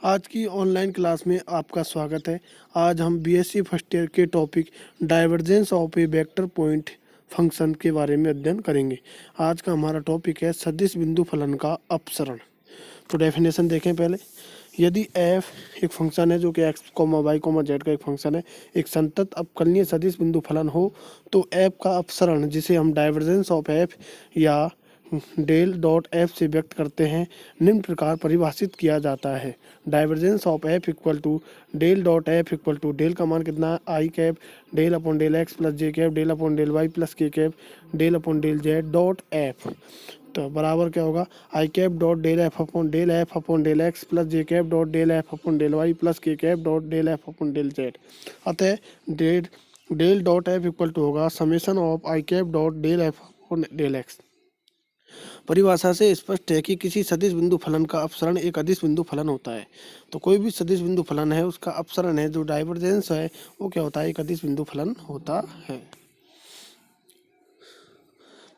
आज की online class में आपका स्वागत है। आज हम बीएससी फर्स्ट ईयर के topic divergence of A vector point function के बारे में अध्ययन करेंगे। आज का हमारा टॉपिक है सदिश बिंदु फलन का अपसरण। तो डेफिनेशन देखें पहले। यदि f एक फंक्शन है जो कि x, y, z का एक फंक्शन है, एक संतत अवकलनीय सदिश बिंदु फलन हो, तो f का अपसरण जिसे हम डाइवर्जेंस ऑफ f या डेल डॉट एफ से व्यक्त करते हैं निम्न प्रकार परिभाषित किया जाता है। Divergence of F equal to del dot F equal to del का मान कितना है I cap del upon del x plus J cap del upon del Y plus K cap del upon del Z dot F. तो बराबर क्या होगा I cap dot del F upon del x plus J cap dot del F upon del Y plus K cap dot del F upon del Z. अतः del dot F equal to होगा summation of I cap dot del F upon del X. परिभाषा से स्पष्ट है कि किसी सदिश बिंदु फलन का अपसरण एक अदिश बिंदु फलन होता है। तो कोई भी सदिश बिंदु फलन है उसका अपसरण है जो डाइवर्जेंस है वो क्या होता है, एक अदिश बिंदु फलन होता है।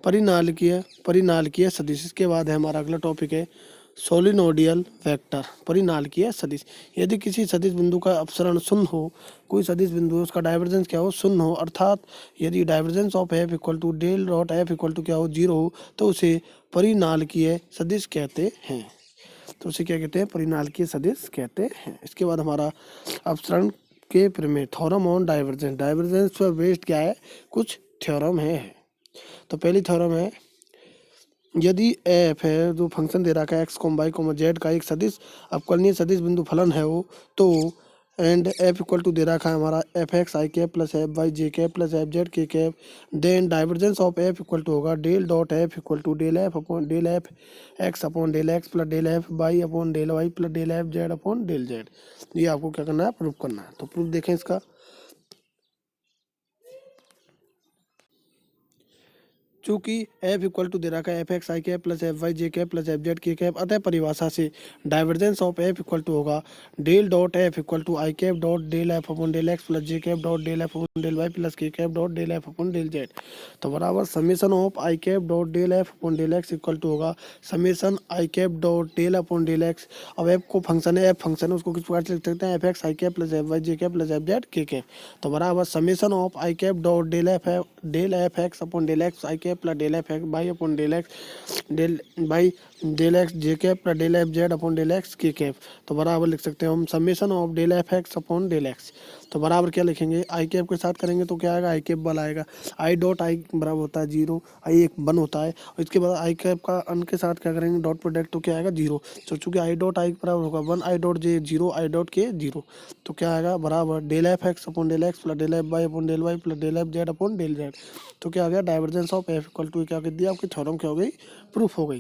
परिनालकीय सदिश। इसके बाद है हमारा अगला टॉपिक है सोलिनोडियल वेक्टर, परिनालकीय सदिश। यदि किसी सदिश बिंदु का अपसरण शून्य हो, कोई सदिश बिंदु है उसका डाइवर्जेंस क्या हो, शून्य हो, अर्थात यदि divergence of F equal to del dot F equal to क्या हो, जीरो हो, तो उसे परिनालकीय सदिश कहते हैं। तो उसे क्या कहते हैं, परिनालकीय सदिश कहते हैं। इसके बाद हमारा अपसरण के प्रमेय, थ्योरम ऑन डाइवर्जेंस। डाइवर्जेंस पर बेस्ड क्या है, कुछ थ्योरम है। तो पहली थ्योरम है, यदि एफ है जो फंक्शन दे रखा है एक्स वाई जेड का एक सदिश अवकलनीय सदिश बिंदु फलन है वो, तो एंड एफ इक्वल टू दे रखा है हमारा F X I cap plus F Y J cap plus F Z K cap, then divergence of F equal to होगा del dot F equal to del F upon del F x upon del x plus del F Y upon del Y plus del F Z upon del Z. ये आपको क्या करना है, proof करना है। तो proof देखें इसका। चूंकि एफ इक्वल टू दे रखा है F X I cap plus F Y J cap plus F Z K cap, अतः परिभाषा से divergence of F equal to होगा del dot F equal to I cap dot del F upon del x plus J cap dot del F upon del Y plus K cap dot del F upon del Z. तो बराबर summation of I cap dot del F upon del X equal to होगा summation I cap dot del upon del X. अब F को function है, F function है, उसको किस प्रकार से लिख सकते हैं, F X I cap plus F Y J cap plus F Z K cap. तो बराबर summation of I cap dot del F x upon del X I cap plus del F X by upon del X del X J cap plus del F Z upon del x के cap. तो बराबर लिख सकते हैं हम summation of del F x upon del x. तो बराबर क्या लिखेंगे, आई कैप के साथ करेंगे तो क्या आएगा, आई कैप बल आएगा, आई डॉट आई बराबर होता है जीरो, आई एक वन होता है, और इसके बाद आई कैप का अन के साथ क्या करेंगे, डॉट प्रोडक्ट, तो क्या आएगा जीरो। तो चूंकि आई डॉट आई बराबर होगा one, i dot j zero, i dot k zero, तो क्या आएगा बराबर del F x upon del x plus del F Y upon del Y plus del F Z upon del Z. तो क्या आ गया, divergence of F equal to क्या कर दिया, आपकी थ्योरम क्या हो गई, प्रूफ हो गई।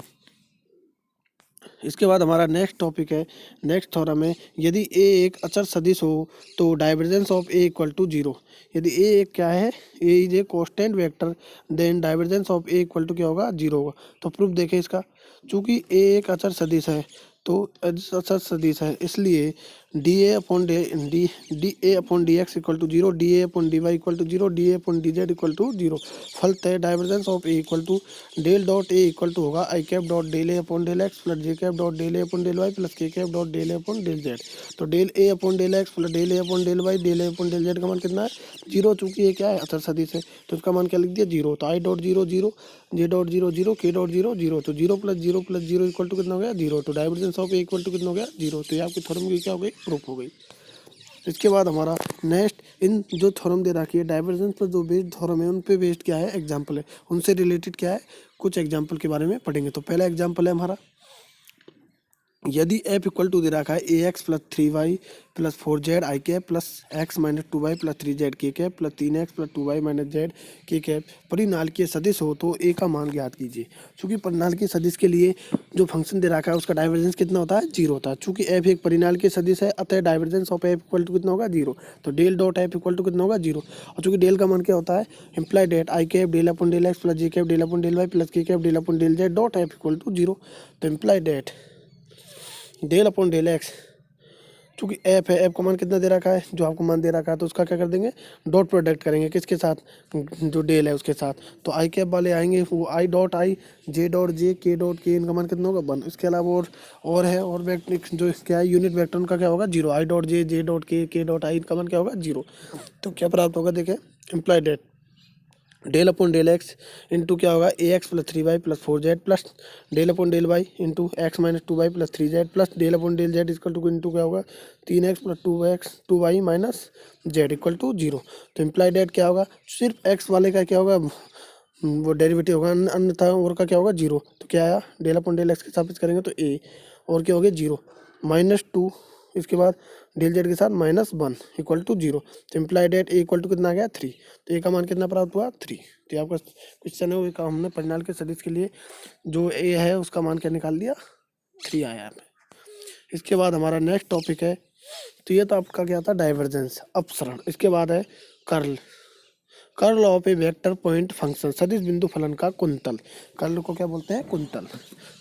इसके बाद हमारा नेक्स्ट टॉपिक है, नेक्स्ट थ्योरम है, यदि ए एक अचर सदिश हो तो divergence of A equal to zero. यदि ए एक क्या है, A is a constant vector, then divergence of A equal to क्या होगा, जीरो होगा। तो प्रूफ देखें इसका। चूंकि ए एक अचर सदिश है, तो अचर सदिश है, इसलिए D A upon D X equal to zero, D A upon D Y equal to zero, D A upon D Z equal to zero. फलतः divergence of A equal to del dot A equal to होगा I cap dot del A upon del x plus J cap dot del A upon del Y plus K cap dot del A upon del Z. तो del A upon del x plus del A upon del Y del A upon del Z का मान कितना है, zero. चूंकि ये क्या है, अचर सदिश है, तो इसका मान क्या लिख दिया, जीरो। तो I dot zero zero, J dot zero zero, K dot zero zero, so zero plus zero equal to कितना हो गया, जीरो। तो divergence of A equal to कितना हो गया, जीरो। तो ये आपकी थ्योरम की क्या हो गई, प्रूफ हो गई। इसके बाद हमारा नेक्स्ट, इन जो थ्योरम दे रखी है डाइवर्जेंस पर जो बेस्ड थ्योरम है उन पे बेस्ड क्या है, एग्जांपल है, उनसे रिलेटेड क्या है, कुछ एग्जांपल के बारे में पढ़ेंगे। तो पहला एग्जांपल है हमारा, यदि एफ इक्वल टू दे रखा है A X plus three Y plus four Z I cap plus X minus two Y plus three Z K cap plus तीन X plus two Y minus Z K cap परिनालकीय सदिश हो, तो ए का मान ज्ञात कीजिए। चूंकि परिनालकीय सदिश के लिए जो फंक्शन दे रखा है उसका डाइवर्जेंस कितना होता है, जीरो होता है। चूंकि एफ एक परिनालकीय सदिश है, अतः divergence of F equal to कितना होगा, जीरो। तो del dot F equal to कितना होगा, जीरो। और चूंकि डेल का मान क्या होता है, implied that I cap del upon del x plus J cap del upon del Y plus K cap del upon del Z dot F equal to zero. तो implied that del upon del X, चूंकि F है, F का मान कितना दे रखा है, जो आपको मान दे रखा है, तो उसका क्या कर देंगे, डॉट प्रोडक्ट करेंगे किसके साथ, जो डेल है उसके साथ। तो आई कैप वाले आएंगे, वो I dot I, J dot J, के डॉट के, इनका मान कितना होगा 1। इसके अलावा और है, और वेक्टर जो क्या है यूनिट वेक्टर, उनका क्या होगा 0। आई डॉट जे, जे डॉट के डॉट आई, इनका मान क्या होगा 0। तो क्या प्राप्त होगा, देखें implied that del upon del X into क्या होगा, A X plus 3 Y plus 4 Z plus del upon del Y into X minus 2 Y plus 3 Z plus del upon del Z equal to into क्या होगा, 3 X plus 2 Y minus Z equal to 0। तो implied date क्या होगा, सिर्फ x वाले का क्या होगा, वो डेरिवेटिव होगा, अन्यथा और का क्या होगा 0। तो क्या आया, डेल अपॉन डेल एक्स के साथ करेंगे तो ए, और क्या हो गया 0 -2, इसके बाद डेल जेड के साथ -1 इक्वल टू 0। तो implied that A equal to कितना आ गया 3। तो ए का मान कितना प्राप्त हुआ 3। तो ये आपका क्वेश्चन है, वो हमने परिणाम के सदिश के लिए जो ए है उसका मान क्या निकाल दिया, 3 आया यहाँ पे। इसके बाद हमारा नेक्स्ट टॉपिक है, तो ये तो आपका क्या था, डाइवर्जेंस, अपसरण। इसके बाद है curl, curl of A vector point function, सदिश बिंदु फलन का कुंतल। कर्ल को क्या बोलते हैं, कुंतल।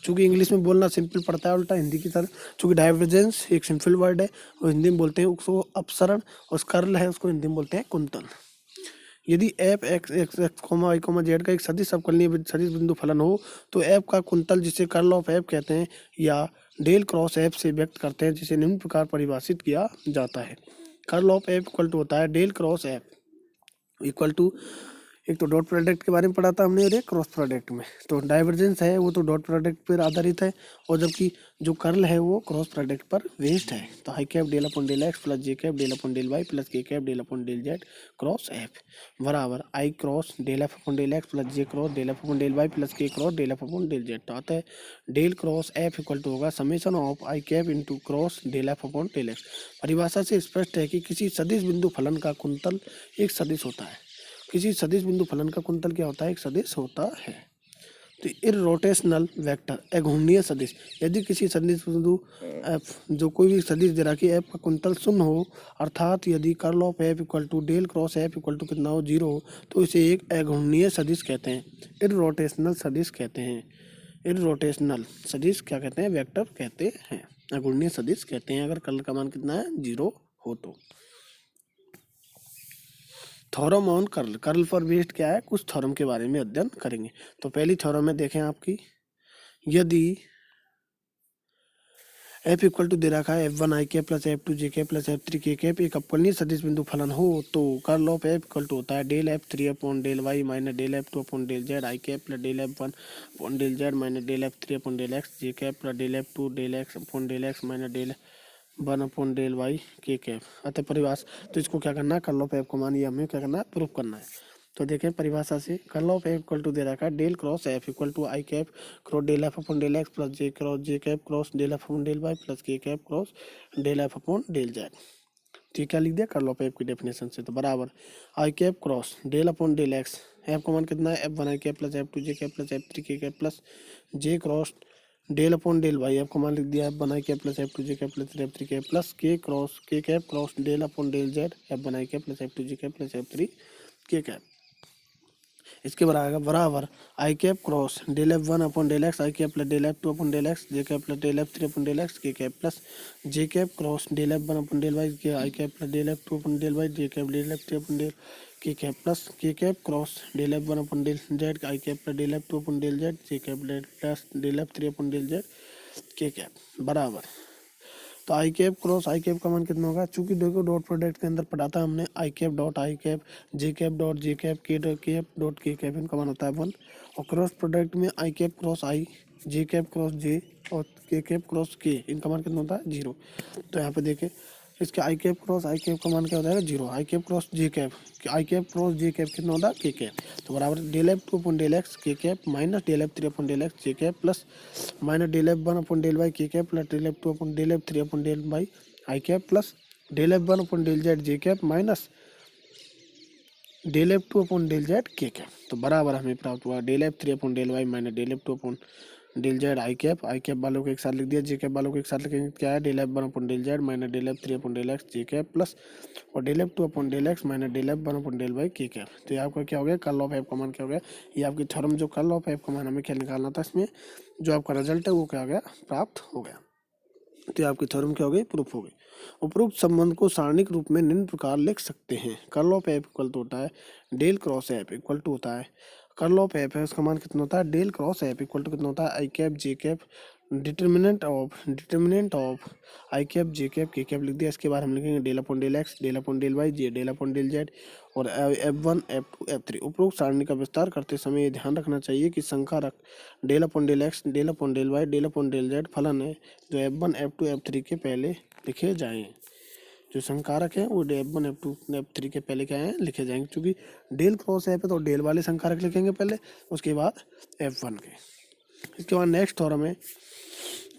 चूंकि इंग्लिश में बोलना सिंपल पड़ता है उल्टा हिंदी की तरह, चूंकि डाइवर्जेंस एक सिंपल वर्ड है, और हिंदी में बोलते हैं उसको अपसरण, और कर्ल है उसको हिंदी में बोलते हैं कुंतल। यदि F X X X comma Y comma Z का एक सदिश अवकलनीय सदिश बिंदु फलन हो, तो एफ का कुंतल, जिसे कर्ल ऑफ एफ कहते हैं, या डेल क्रॉस एफ से व्यक्त करते हैं, जिसे निम्न प्रकार परिभाषित किया जाता है। Curl of F equal to होता है del cross F equal to, एक तो डॉट प्रोडक्ट के बारे में पढ़ा था हमने, और एक क्रॉस प्रोडक्ट में। तो डाइवर्जेंस है वो तो डॉट प्रोडक्ट पर आधारित है, और जबकि जो कर्ल है वो क्रॉस प्रोडक्ट पर बेस्ड है। तो I cap del upon del x plus J cap del upon del Y plus K cap del upon del Z cross F बराबर I cross del F upon del x plus J cross del F upon del Y plus K cross del F upon del Z. तो आता है del cross F equal to होगा summation of I cap into cross del F upon del X. परिभाषा से स्पष्ट है कि किसी सदिश बिंदु फलन का कुंतल एक सदिश होता है। किसी सदिश बिंदु फलन का कुंतल क्या होता है, एक सदिश होता है। तो इररोटेशनल वेक्टर, अघूर्णीय सदिश, यदि किसी सदिश बिंदु एफ, जो कोई भी सदिश दे रहा कि एफ का कुंतल शून्य हो, अर्थात यदि curl of F equal to del cross F equal to कितना हो 0 हो, तो इसे एक अघूर्णीय सदिश कहते हैं, इररोटेशनल सदिश कहते हैं। इररोटेशनल सदिश क्या कहते हैं, वेक्टर कहते हैं, अघूर्णीय सदिश कहते हैं अगर कर्ल का मान कितना है 0 हो तो। थ्योरम ऑन कर्ल, कर्ल पर बेस्ड क्या है, कुछ थ्योरम के बारे में अध्ययन करेंगे। तो पहली थ्योरम में देखें आपकी, यदि एफ इक्वल टू दे रखा है F1 I cap plus F2 J cap plus F3 K cap एक अवकलनीय सदिश बिंदु फलन हो, तो curl of F equal to होता है del F3 upon del Y minus del F2 upon del Z I cap plus del F1 upon del Z minus del F3 upon del X J cap plus del F2 del X upon del X minus del 1 upon del Y K cap. अतः परिभाषा, तो इसको क्या करना है, curl of F को मान, ये हमें क्या करना है, प्रूफ करना है। तो देखें परिभाषा से, curl of F equal to दे रखा है del cross F equal to I cap cross del F upon del x plus J cap cross del F upon del Y plus K cap cross del F upon del Z. ठीक है, लिख दिया curl of F की definition से। तो बराबर I cap cross del upon del X, F का मान कितना है F1 I cap plus F2 J cap plus F3 K cap plus J cross del upon del Y, F का मान लिख दिया F1 I cap plus F2 J cap plus F3 K plus K cap cross del upon del Z F1 I cap plus F2 J cap plus F3 K cap. इसके बराबर I cap cross del F1 upon del X I cap plus del F2 upon del X J cap plus del F3 upon del x के cap plus J cap cross del F1 upon del Y K I cap plus del F2 upon del Y J cap del F3 upon del K cap plus K cap cross del F1 upon del Z I cap plus del F2 upon del Z J cap plus del F3 upon del Z K cap बराबर। तो I cap cross I cap का मान कितना होगा, चूंकि देखो dot product के अंदर पढ़ा था हमने, I cap dot I cap J cap dot J cap K dot K cap, इनका मान होता है 1। और क्रॉस प्रोडक्ट में I cap cross I, J cap cross J और के कैप क्रॉस के, इनका मान कितना होता है 0। तो यहाँ पे देखें, इसके I cap cross I cap का मान क्या हो जाएगा 0, I cap cross J cap, I cap cross J cap कितना होता है के कैप। तो बराबर del F2 upon del x के cap minus del F3 upon del X J cap plus minus del F1 upon del Y K cap plus del F2 upon del F3 upon del Y I cap plus del F1 upon del Z J cap minus del F2 upon del Z K cap. तो बराबर हमें प्राप्त हुआ del F3 upon del Y minus del F2 upon del Z I cap वालों को एक साथ लिख दिया, जे कैप वालों को एक साथ लिखेंगे, क्या है del F1 upon del Z minus del F3 upon del X J cap plus और del F2 upon del X minus del F1 upon del Y K cap. तो ये आपका क्या हो गया, कर्ल ऑफ एफ का मान क्या हो गया, ये आपकी थ्योरम जो कर्ल ऑफ एफ का मान हमें क्या निकालना था, इसमें जो आपका रिजल्ट है वो क्या हो गया, प्राप्त हो गया। तो ये आपकी थ्योरम क्या हो गई, प्रूफ हो गई। उपरोक्त संबंध को सारणिक रूप में निम्न प्रकार लिख सकते हैं। Curl of F equal to होता है del cross F equal to होता है कर्ल ऑफ एफ है उसका मान कितना होता है del cross F equal to कितना होता है I cap J cap determinant of I cap J cap K cap लिख दिया। इसके बाद हम लिखेंगे del upon del X, del upon del Y, J del upon del Z और F1 F2 F3। उपरोक्त सारणी का विस्तार करते समय ये ध्यान रखना चाहिए कि संख्या रख del upon del X, del upon del Y, del upon del Z फलन है जो F1 F2 F3 के पहले लिखे जाएं। जो संकारक है वो F1 F2 F3 के पहले क्या है लिखे जाएंगे, क्योंकि डेल क्रॉस एफ है तो डेल वाले संकारक लिखेंगे पहले, उसके बाद F1 के। इसके बाद नेक्स्ट थ्योरम है,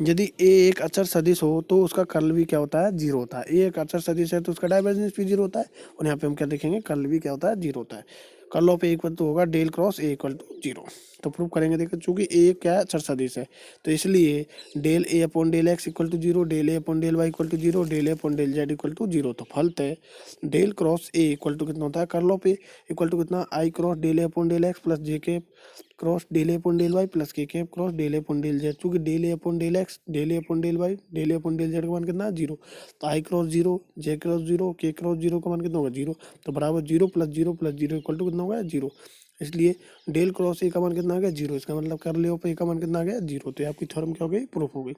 यदि ए एक अचर सदिश हो तो उसका कर्ल भी क्या होता है, जीरो होता है। ए एक अचर सदिश है तो उसका डाइवर्जेंस भी जीरो होता है, और यहाँ पे हम क्या देखेंगे कर्ल भी क्या होता है, जीरो होता है। Curl of A equal to होगा del cross A equal to zero. तो प्रूव करेंगे, देखो चूंकि ए क्या है, अचर सदिश है तो इसलिए del A upon del X equal to zero, del A upon del Y equal to zero, del A upon del Z equal to zero. तो फलतः del cross A equal to कितना होता है, curl of A equal to कितना, I cross del A upon del x plus J के cross del A upon del Y plus K cap cross del A upon del Z. चूंकि del A upon del X, del A upon del Y, del A upon del Z का मान कितना है, zero. तो I cross zero, J cross zero, K cross zero का मान कितना होगा, जीरो। तो बराबर zero plus zero equal to कितना होगा, जीरो। इसलिए डेल क्रॉस ए का मान कितना आ गया, जीरो। इसका मतलब कर ले ए का मान कितना आ गया, जीरो। तो आपकी थ्योरम क्या हो गई, प्रूफ हो गई।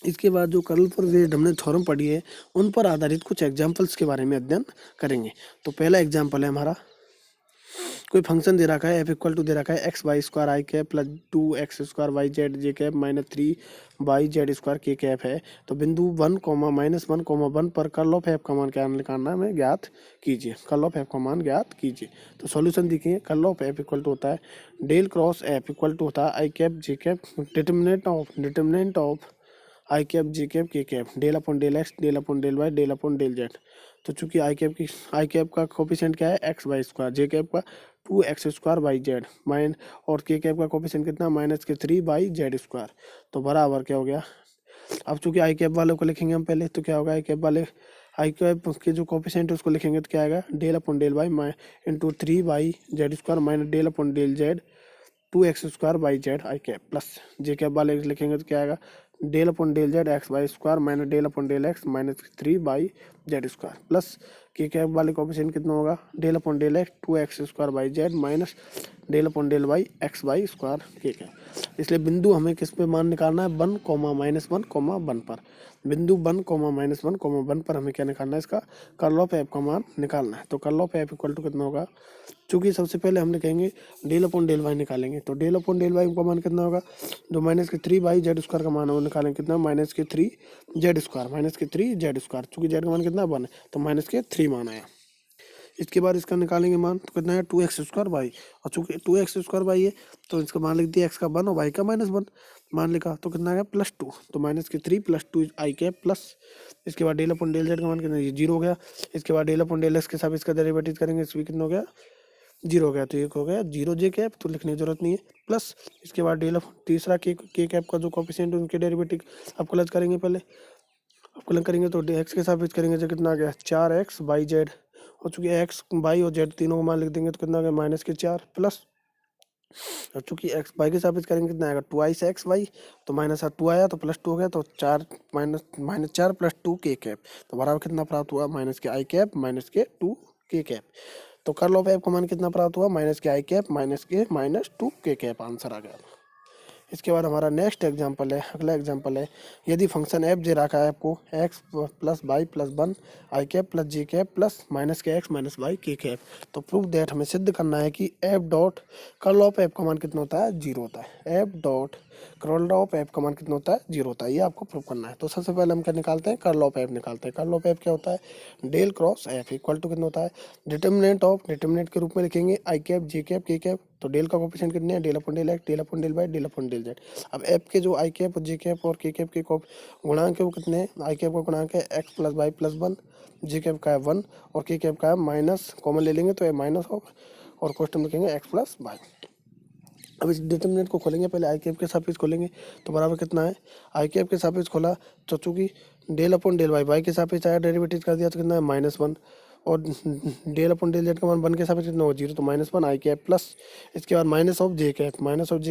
इसके बाद जो कर्ल पर बेस्ड हमने थ्योरम पढ़ी है उन पर आधारित कुछ एग्जाम्पल्स के बारे में अध्ययन करेंगे। तो पहला एग्जाम्पल है हमारा, कोई फंक्शन दे रखा है एफ इक्वल टू दे रखा है X Y square I cap plus 2x² Y Z J cap minus 3y(z²) K cap है। तो बिंदु 1, -1, 1 पर कर्ल ऑफ एफ का मान क्या निकालना है, हमें ज्ञात कीजिए। कर्ल ऑफ एफ का मान ज्ञात कीजिए। तो सॉल्यूशन देखिए, curl of F equal to होता है del cross F equal to होता है I cap J cap determinant of I cap J cap K cap del upon del X, del upon del Y, del upon del Z. तो चूंकि I cap का coefficient क्या है, X Y square, J cap का 2x² Y Z mine, और K cap का coefficient कितना, -3/z²। तो बराबर क्या हो गया, अब चूंकि आई कैप वालों को लिखेंगे हम पहले, तो क्या होगा, आई कैप वाले आई कैप के जो कोफिशिएंट है उसको लिखेंगे तो क्या आएगा, del upon del Y into 3/z² minus del upon del Z 2x² Y Z I cap, plus J cap वाले लिखेंगे तो क्या आएगा, del upon del Z X Y square minus del upon del X minus 3/z² plus K cap वाले coefficient कितना होगा, del upon del X 2x² Y Z minus del upon del Y X Y square K cap. इसलिए बिंदु हमें किस पे मान निकालना है, 1, -1, 1 पर। बिंदु 1, -1, 1 पर हमें क्या निकालना है, इसका कर्ल ऑफ एफ का मान निकालना है। तो curl of F equal to कितना होगा, चूंकि सबसे पहले हमने कहेंगे डेल अपॉन डेल वाई निकालेंगे, तो डेल अपॉन डेल वाई का मान कितना होगा, जो -3/z² का मान है वो निकालेंगे कितना, -3z², चूंकि जेड का मान कितना 1 है तो -3 मान आया। इसके बाद इसका निकालेंगे मान, तो कितना है 2x² वाई, और चूंकि 2x² वाई है तो इसका मान लिख दिया एक्स का 1 और वाई का -1 मान लिखा, तो कितना आ गया +2। तो -3 + 2 आई कैप प्लस, इसके बाद डेल अपॉन डेल जेड का मान कितना, ये 0 हो गया। इसके बाद डेल अपॉन डेल एक्स के साथ इसका डेरिवेटिव करेंगे, इसमें कितना हो गया, 0 हो गया। तो एक हो गया 0 जे कैप, तो लिखने की जरूरत नहीं है, प्लस इसके बाद तीसरा के कैप का जो कोफिशिएंट है उनके डेरिवेटिव अवकलन करेंगे पहले। अवकलन करेंगे तो एक्स के साथ करेंगे तो कितना आ गया 4x वाई जेड, और चूंकि एक्स वाई और जेड तीनों को मान लिख देंगे तो कितना आ गया -4 प्लस, और चूंकि एक्स वाई के साथ करेंगे कितना आएगा 2x वाई, तो -2 आया तो +2 हो गया, तो 4 -4 + 2 के कैप, तो बराबर कितना प्राप्त हुआ, -के आई कैप के 2 के कैप। तो कर्ल ऑफ एफ का मान कितना प्राप्त हुआ, -के आई कैप के -2 के कैप, आंसर आ गया। इसके बाद हमारा नेक्स्ट एग्जांपल है, अगला एग्जांपल है, यदि फंक्शन एफ दे रखा है आपको x plus Y plus 1 I cap plus J cap plus -के x minus Y K cap, तो प्रूव दैट हमें सिद्ध करना है कि F dot curl of F का मान कितना होता है, 0 होता है। F dot curl of F का मान कितना होता है, 0 होता है, ये आपको प्रूव करना है। तो सबसे पहले हम क्या निकालते हैं, कर्ल ऑफ एफ निकालते हैं। कर्ल ऑफ एफ क्या होता है, del cross F equal to कितना होता है, डिटर्मिनेंट के रूप में लिखेंगे I cap J cap K cap, तो डेल का कोफिशिएंट कितने हैं, del upon del X, del upon del Y, del upon del Z. अब एफ के जो आई कैप जे कैप और के कैप के गुणांक है वो कितने हैं, आई कैप का गुणांक है एक्स प्लस वाई प्लस 1, जे कैप का है 1 और के कैप का है माइनस, कॉमन ले लेंगे तो ये माइनस होगा और क्वेश्चन लिखेंगे एक्स प्लस वाई। अब इस डिटर्मिनेंट को खोलेंगे, पहले आई कैप के सापेक्ष खोलेंगे तो बराबर कितना है, आई कैप के सापेक्ष खोला तो चूंकि del upon del Y, Y के सापेक्ष आया डेरिवेटिव कर दिया तो कितना है -1, और डेल अपॉन डेल जेड का मान 1 के सापेक्ष कितना होगा 0, तो -1 आई कैप प्लस इसके बाद माइनस ऑफ जे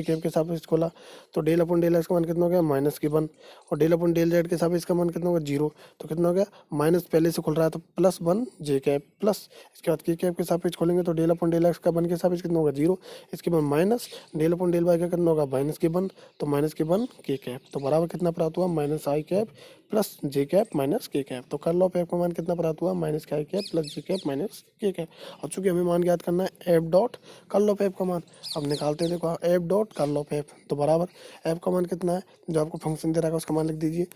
कैप के सापेक्ष खोला तो डेल अपॉन डेल एक्स का मान कितना हो गया -1 और डेल अपॉन डेल जेड के सापेक्ष इसका मान कितना होगा 0, तो कितना हो गया माइनस पहले से खुल रहा है तो +1 जे कैप प्लस इसके बाद के कैप के सापेक्ष खोलेंगे तो डेल अपॉन डेल एक्स का 1 के सापेक्ष कितना होगा 0, इसके बाद minus del upon del Y का कितना होगा -1 तो -1 के कैप, तो बराबर कितना प्राप्त हुआ माइनस आई cap plus J cap minus के कैप। तो कर्ल ऑफ एफ का मान कितना प्राप्त हुआ माइनस आई cap plus J cap minus के कैप। अब चूंकि हमें मान ज्ञात करना है F dot curl of F का मान, अब निकालते हैं देखो F dot curl of F, तो बराबर एफ का मान कितना है जो आपको फंक्शन दे रहा है उसका मान लिख दीजिए,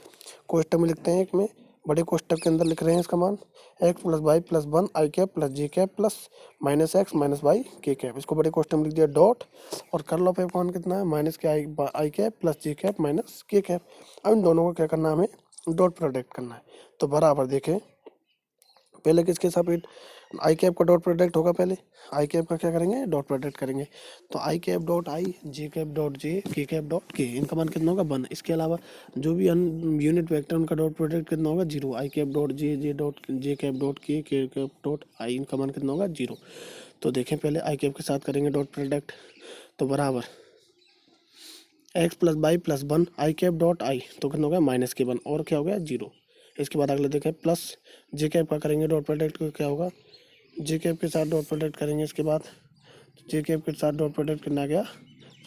कोष्टक में लिखते हैं एक में, बड़े कोष्टक के अंदर लिख रहे हैं इसका मान X plus Y plus 1 I cap plus J cap plus minus X minus Y K cap, इसको बड़े कोष्टक में लिख दिया डॉट, और कर्ल ऑफ एफ का मान कितना है माइनस के I cap plus J cap minus के कैप। अब इन दोनों को क्या करना है हमें डॉट प्रोडक्ट करना है, तो बराबर देखें पहले किसके सापेक्ष आई कैप का डॉट प्रोडक्ट होगा, पहले आई कैप का क्या करेंगे डॉट प्रोडक्ट करेंगे, तो I cap dot I J cap dot J K cap dot के, इनका मान कितना होगा 1। इसके अलावा जो भी यूनिट वेक्टर उनका डॉट प्रोडक्ट कितना होगा 0, I cap dot J dot J cap dot K cap dot I, इनका मान कितना होगा 0। तो देखें पहले आई कैप के साथ करेंगे डॉट प्रोडक्ट, तो बराबर X plus Y plus 1 I cap dot I, तो कितना हो गया -1 और क्या हो गया 0। इसके बाद अगले देखें प्लस जे कैप का करेंगे डॉट प्रोडक्ट, को क्या होगा जे कैप के साथ डॉट प्रोडक्ट करेंगे, इसके बाद जे कैप के साथ डॉट प्रोडक्ट करना गया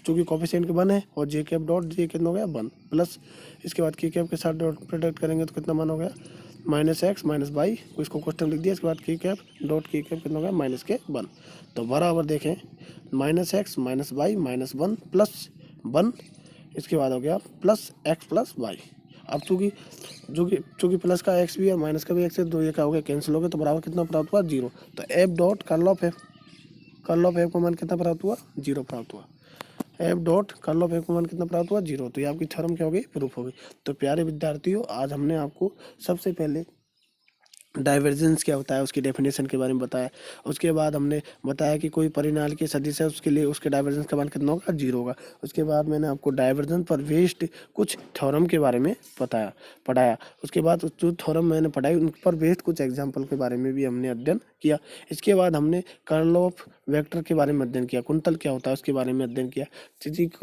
चूँकि कॉफिशिएंट के 1 है और जे कैप डॉट जे कितना हो गया 1 प्लस इसके बाद के कैप के साथ डॉट प्रोडक्ट करेंगे तो कितना मान हो गया -x माइनस वाई, इसको क्वेश्चन लिख दिया, इसके बाद के कैप डॉट के कैप कितना हो गया -1, तो बराबर देखें -x minus Y minus 1 plus 1, इसके बाद हो गया प्लस एक्स प्लस वाई। अब चूँकि प्लस का एक्स भी है माइनस का भी एक्स है, तो ये क्या हो गया कैंसिल हो गया, तो बराबर कितना प्राप्त हुआ 0। तो F dot curl of F का मान कितना प्राप्त हुआ 0 प्राप्त हुआ, F dot curl of F का मान कितना प्राप्त हुआ 0। तो ये आपकी थ्योरम क्या हो गई प्रूफ हो गई। तो प्यारे विद्यार्थियों आज हमने आपको सबसे पहले डाइवर्जेंस क्या होता है उसकी डेफिनेशन के बारे में बताया, उसके बाद हमने बताया कि कोई परिनाल की सदिश है उसके लिए उसके डाइवर्जेंस का मान कितना होगा 0 होगा। उसके बाद मैंने आपको डाइवर्जेंस पर बेस्ड कुछ थ्योरम के बारे में पढ़ाया। उसके बाद जो थ्योरम मैंने पढ़ाई उन पर बेस्ड कुछ एग्जाम्पल के बारे में भी हमने अध्ययन किया। इसके बाद हमने कर्ल ऑफ वेक्टर के बारे में अध्ययन किया, कुंतल क्या होता है उसके बारे में अध्ययन किया।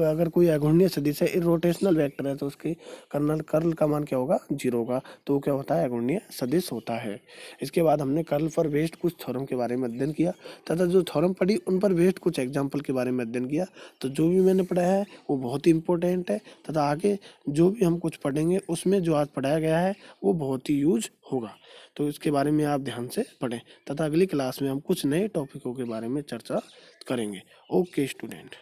अगर कोई अघूर्णीय सदिश है इरोटेशनल वेक्टर है तो उसके कर्ल का मान क्या होगा 0 होगा, तो क्या होता है अघूर्णीय सदिश होता है। इसके बाद हमने कर्ल पर बेस्ड कुछ थ्योरम के बारे में अध्ययन किया तथा जो थ्योरम पढ़ी उन पर बेस्ड कुछ एग्जाम्पल के बारे में अध्ययन किया। तो जो भी मैंने पढ़ाया है वो बहुत ही इंपॉर्टेंट है तथा आगे जो भी हम कुछ पढ़ेंगे उसमें जो आज पढ़ाया गया है वो बहुत ही यूज होगा, तो इसके बारे में आप ध्यान से पढ़ें तथा अगली क्लास में हम कुछ नए टॉपिकों के बारे में चर्चा करेंगे। Okay student.